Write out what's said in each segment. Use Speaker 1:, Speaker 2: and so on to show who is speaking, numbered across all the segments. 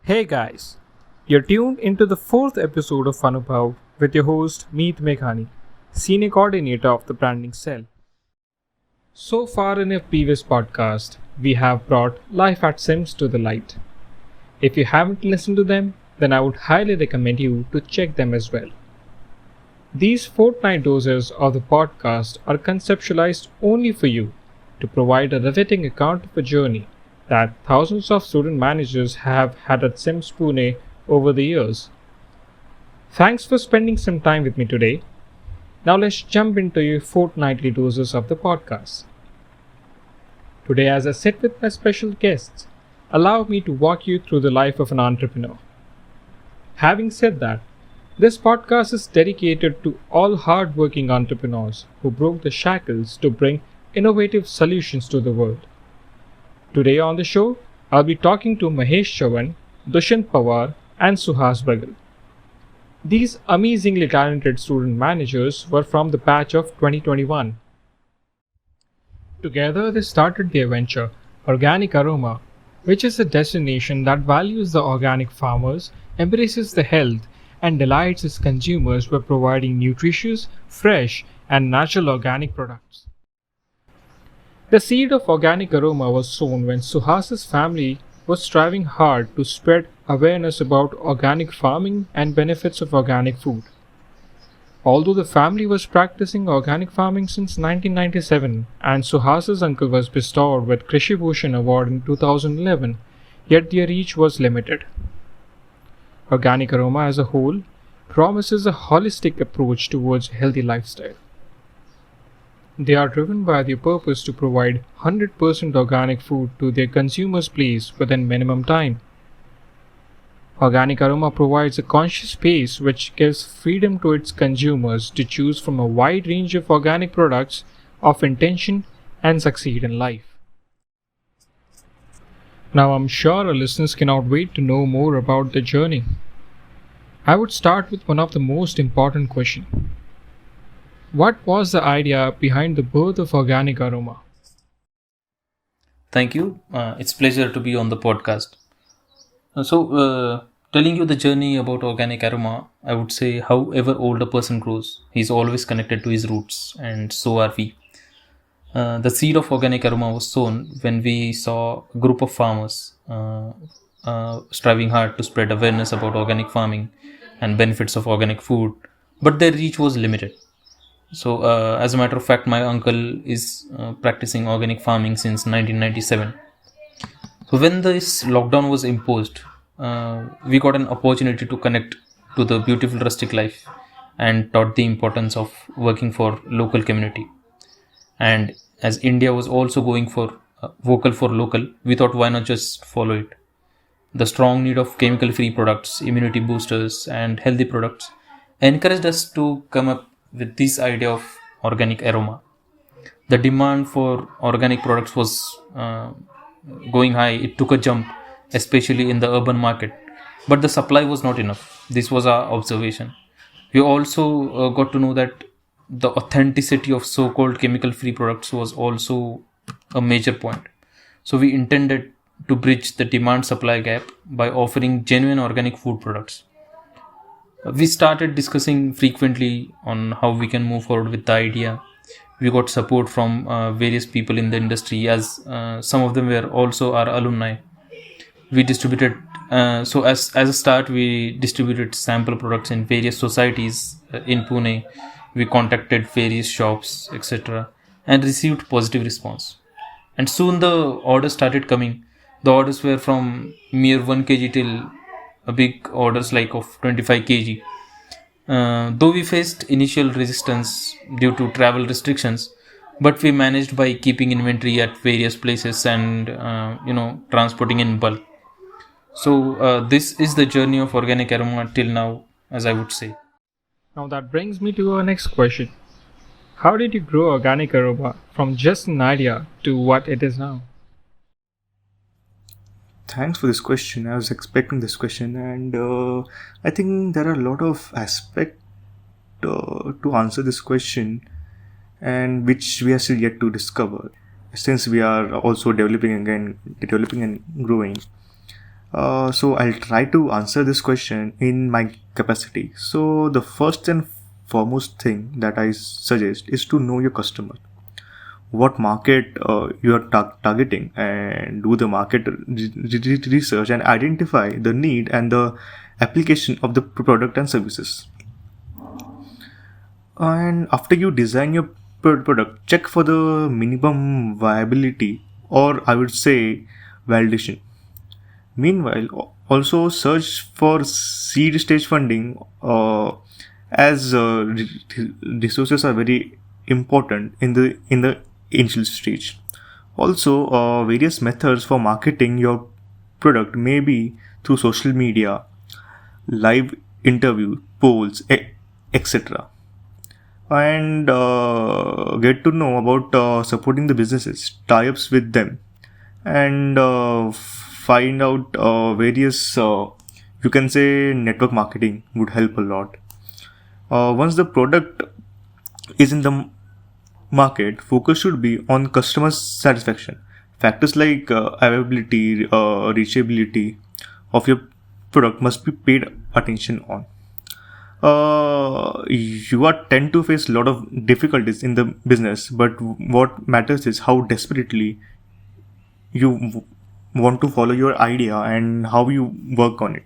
Speaker 1: Hey guys, you're tuned into the fourth episode of Anubhav with your host Meet Meghani, Senior Coordinator of the Branding Cell. So far in a previous podcast, we have brought life at SIMS to the light. If you haven't listened to them, then I would highly recommend you to check them as well. These fortnight doses of the podcast are conceptualized only for you to provide a riveting account of a journey that thousands of student managers have had at SIMS Pune over the years. Thanks for spending some time with me today. Now let's jump into your fortnightly doses of the podcast. Today, as I sit with my special guests, allow me to walk you through the life of an entrepreneur. Having said that, this podcast is dedicated to all hard-working entrepreneurs who broke the shackles to bring innovative solutions to the world. Today on the show, I'll be talking to Mahesh Chavan, Dushyant Pawar, and Suhas Bagal. These amazingly talented student managers were from the batch of 2021. Together, they started their venture, Organic Aroma, which is a destination that values the organic farmers, embraces the health, and delights its consumers by providing nutritious, fresh, and natural organic products. The seed of Organic Aroma was sown when Suhas's family was striving hard to spread awareness about organic farming and benefits of organic food. Although the family was practicing organic farming since 1997 and Suhas's uncle was bestowed with Krishi Bhushan Award in 2011, yet their reach was limited. Organic Aroma as a whole promises a holistic approach towards a healthy lifestyle. They are driven by their purpose to provide 100% organic food to their consumers' place within minimum time. Organic Aroma provides a conscious space which gives freedom to its consumers to choose from a wide range of organic products of intention and succeed in life. Now I'm sure our listeners cannot wait to know more about the journey. I would start with one of the most important questions. What was the idea behind the birth of Organic Aroma?
Speaker 2: Thank you. It's pleasure to be on the podcast. Telling you the journey about Organic Aroma, I would say however old a person grows, he's always connected to his roots, and so are we. The seed of Organic Aroma was sown when we saw a group of farmers striving hard to spread awareness about organic farming and benefits of organic food, but their reach was limited. So, as a matter of fact, my uncle is practicing organic farming since 1997. So, when this lockdown was imposed, we got an opportunity to connect to the beautiful rustic life and taught the importance of working for local community. And as India was also going for vocal for local, we thought why not just follow it. The strong need of chemical-free products, immunity boosters, and healthy products encouraged us to come up with this idea of Organic Aroma. The demand for organic products was going high. It took a jump, especially in the urban market. But the supply was not enough. This was our observation. We also got to know that the authenticity of so-called chemical-free products was also a major point. So we intended to bridge the demand-supply gap by offering genuine organic food products. We started discussing frequently on how we can move forward with the idea. We got support from various people in the industry, as some of them were also our alumni. We distributed, as a start, we distributed sample products in various societies in Pune. We contacted various shops, etc., and received positive response. And soon the orders started coming. The orders were from mere 1 kg till big orders like of 25 kg. Though we faced initial resistance due to travel restrictions, but we managed by keeping inventory at various places and transporting in bulk. So this is the journey of Organic Aroma till now, as I would say.
Speaker 1: Now that brings me to our next question. How did you grow Organic Aroma from just an idea to what it is now?
Speaker 3: Thanks for this question. I was expecting this question, and I think there are a lot of aspects to answer this question, and which we are still yet to discover. Since we are also developing and growing, So I'll try to answer this question in my capacity. So the first and foremost thing that I suggest is to know your customer, what market you are targeting, and do the market research and identify the need and the application of the product and services. And after you design your product, check for the minimum viability, or I would say validation. Meanwhile, also search for seed stage funding, as resources are very important in the initial stage. Also, various methods for marketing your product may be through social media, live interview, polls, etc. And get to know about supporting the businesses, tie-ups with them, and find out various, you can say, network marketing would help a lot. Once the product is in the market, focus should be on customer satisfaction. Factors like availability, reachability of your product must be paid attention on. You are tend to face a lot of difficulties in the business, but what matters is how desperately you want to follow your idea and how you work on it.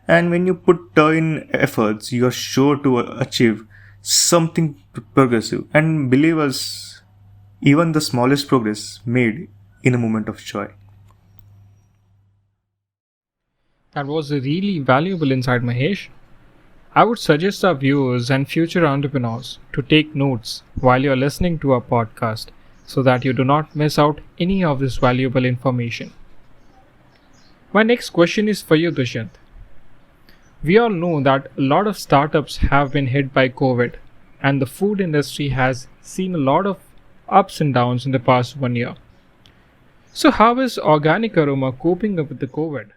Speaker 3: And when you put in efforts, you are sure to achieve something progressive. And believe us, even the smallest progress made in a moment of joy.
Speaker 1: That was a really valuable insight, Mahesh. I would suggest our viewers and future entrepreneurs to take notes while you're listening to our podcast so that you do not miss out any of this valuable information. My next question is for you, Dushyant. We all know that a lot of startups have been hit by COVID, and the food industry has seen a lot of ups and downs in the past 1 year. So, how is Organic Aroma coping up with the COVID?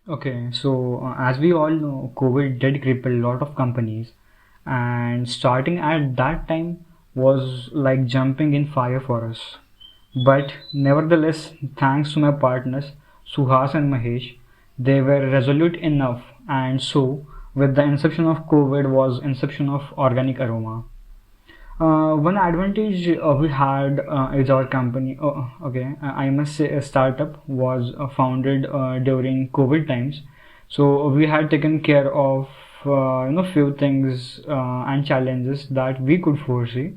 Speaker 4: Okay, so as we all know, COVID did cripple a lot of companies, and starting at that time was like jumping in fire for us. But nevertheless, thanks to my partners Suhas and Mahesh, they were resolute enough, and so with the inception of COVID was inception of Organic Aroma. One advantage we had is our company. I must say a startup was founded during COVID times, so we had taken care of few things and challenges that we could foresee,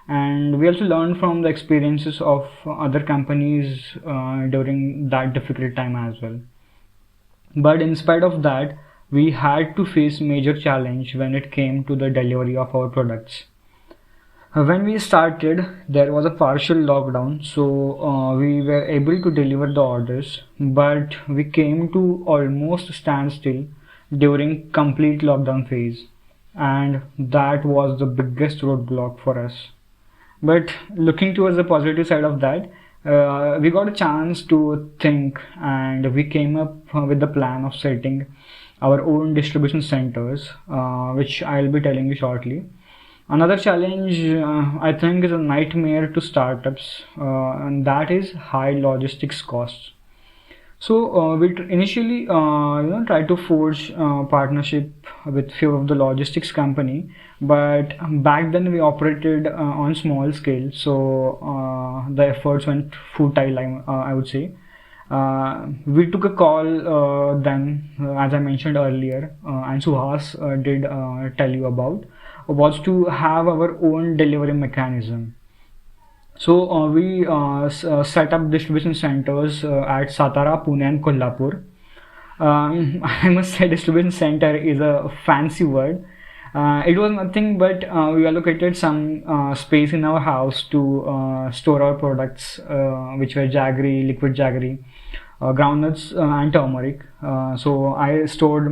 Speaker 4: and we also learned from the experiences of other companies during that difficult time as well. But in spite of that, we had to face major challenge when it came to the delivery of our products. When we started, there was a partial lockdown, so we were able to deliver the orders, but we came to almost standstill during complete lockdown phase, and that was the biggest roadblock for us. But looking towards the positive side of that, we got a chance to think, and we came up with the plan of setting our own distribution centers, which I'll be telling you shortly. Another challenge I think is a nightmare to startups, and that is high logistics costs. So initially tried to forge partnership with few of the logistics company, but back then we operated on small scale, so the efforts went futile, I would say. We took a call then, as I mentioned earlier, and Suhas did tell you about, was to have our own delivery mechanism. So we set up distribution centers at Satara, Pune and Kolhapur. I must say distribution center is a fancy word. It was nothing but we allocated some space in our house to store our products, which were jaggery, liquid jaggery, groundnuts and turmeric. So I stored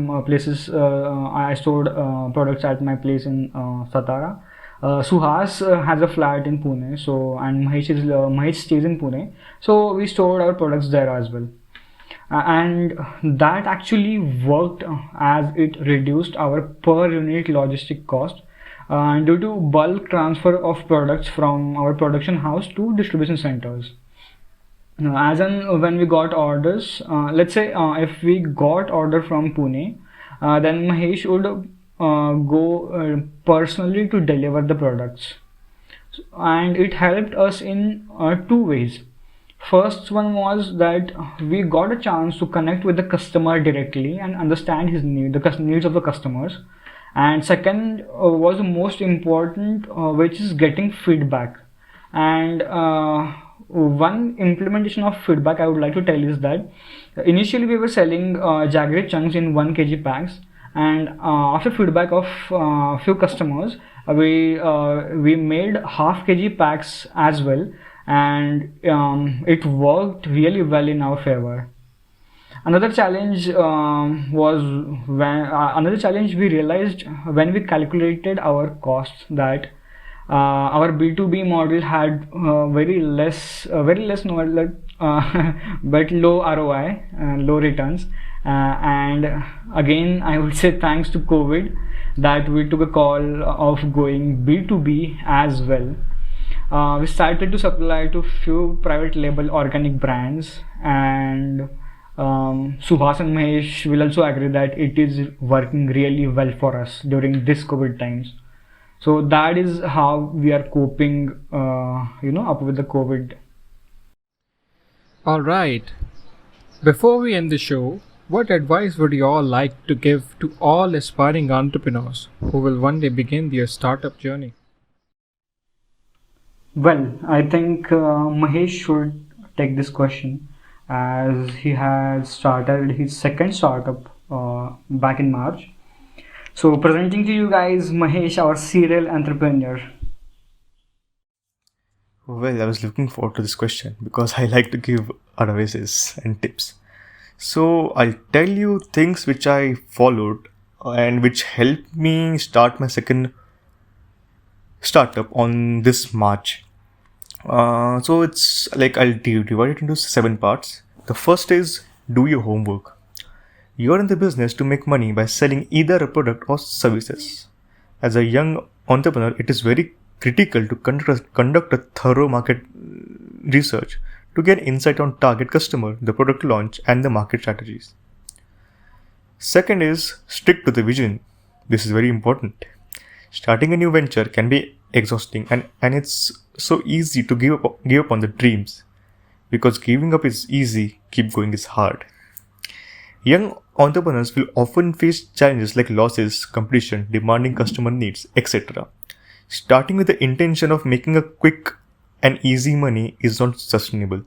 Speaker 4: products at my place in Satara. Suhas has a flat in Pune, so and Mahesh stays in Pune, so we stored our products there as well. And that actually worked as it reduced our per unit logistic cost due to bulk transfer of products from our production house to distribution centers. No, as in when we got orders, let's say if we got order from Pune, then Mahesh would go personally to deliver the products, and it helped us in two ways. First one was that we got a chance to connect with the customer directly and understand his needs of the customers. And second was the most important, which is getting feedback. And one implementation of feedback I would like to tell is that initially we were selling jaggery chunks in 1 kg packs, and after feedback of few customers, we made half-kg packs as well, and it worked really well in our favor. Another challenge was when another challenge we realized when we calculated our costs, that our B2B model had very less no, but low ROI, low returns. And again, I would say thanks to COVID that we took a call of going B2B as well. We started to supply to few private label organic brands, and Suhas and Mahesh will also agree that it is working really well for us during this COVID times. So that is how we are coping, up with the COVID.
Speaker 1: All right. Before we end the show, what advice would you all like to give to all aspiring entrepreneurs who will one day begin their startup journey?
Speaker 4: Well, I think Mahesh should take this question, as he has started his second startup back in March. So, presenting to you guys Mahesh, our serial entrepreneur.
Speaker 3: Well, I was looking forward to this question because I like to give advices and tips. So I'll tell you things which I followed and which helped me start my second startup on this March. So it's like I'll divide it into 7 parts. The first is do your homework. You're in the business to make money by selling either a product or services. As a young entrepreneur, it is very critical to conduct a thorough market research to get insight on target customer, the product launch, and the market strategies. Second is stick to the vision. This is very important. Starting a new venture can be exhausting, and it's so easy to give up on the dreams, because giving up is easy, keep going is hard. Young entrepreneurs will often face challenges like losses, competition, demanding customer needs, etc. Starting with the intention of making a quick and easy money is not sustainable.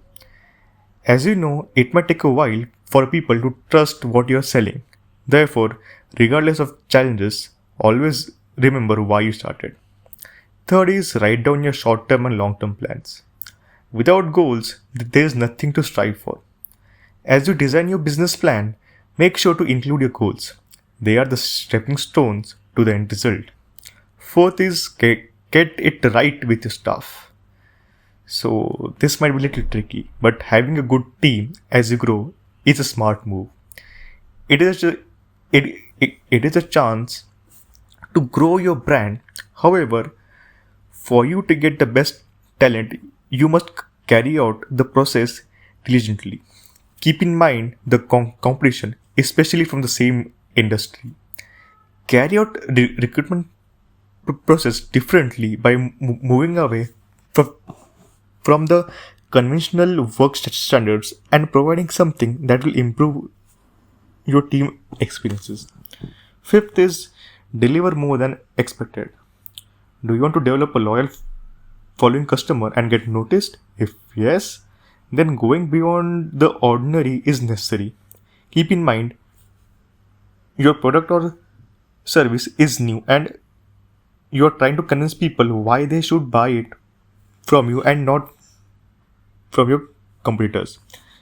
Speaker 3: As you know, it might take a while for people to trust what you are selling. Therefore, regardless of challenges, always remember why you started. Third is write down your short-term and long-term plans. Without goals, there is nothing to strive for. As you design your business plan, make sure to include your goals. They are the stepping stones to the end result. Fourth is get it right with your staff. So this might be a little tricky, but having a good team as you grow is a smart move. It is a chance to grow your brand. However, for you to get the best talent, you must carry out the process diligently. Keep in mind the competition, especially from the same industry. Carry out the recruitment process differently by moving away from the conventional work standards and providing something that will improve your team experiences. Fifth is deliver more than expected. Do you want to develop a loyal following customer and get noticed? If yes, then going beyond the ordinary is necessary. Keep in mind, your product or service is new and you are trying to convince people why they should buy it from you and not from your competitors.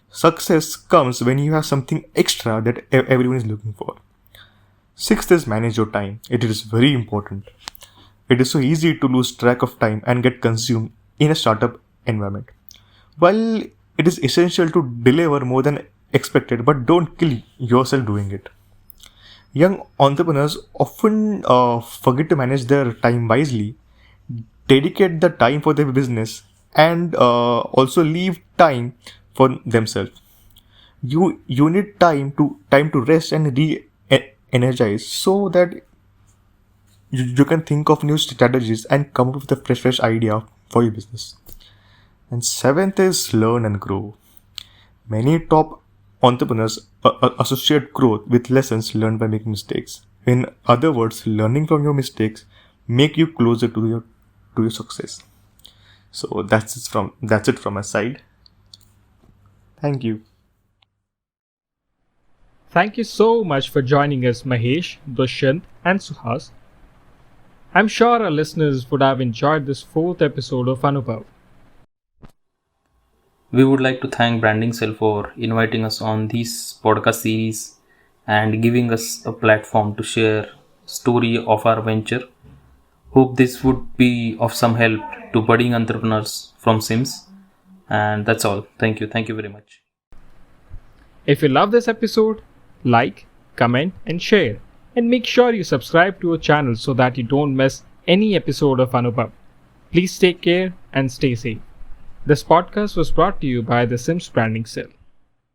Speaker 3: Success comes when you have something extra that everyone is looking for. Sixth is manage your time. It is very important. It is so easy to lose track of time and get consumed in a startup environment. While it is essential to deliver more than expected, but don't kill yourself doing it. Young entrepreneurs often forget to manage their time wisely, dedicate the time for their business, and also leave time for themselves. You need time to rest and re-energize so that you can think of new strategies and come up with a fresh idea for your business. And seventh is learn and grow. Many top entrepreneurs associate growth with lessons learned by making mistakes. In other words, learning from your mistakes make you closer to your success. So that's it from my side. Thank you.
Speaker 1: Thank you so much for joining us, Mahesh, Dushyant, and Suhas. I'm sure our listeners would have enjoyed this fourth episode of Anubhav.
Speaker 2: We would like to thank Branding Cell for inviting us on this podcast series and giving us a platform to share story of our venture. Hope this would be of some help to budding entrepreneurs from SIMS. And that's all. Thank you. Thank you very much.
Speaker 1: If you love this episode, like, comment, and share. And make sure you subscribe to our channel so that you don't miss any episode of Anubhav. Please take care and stay safe. This podcast was brought to you by the SIMS Branding Cell.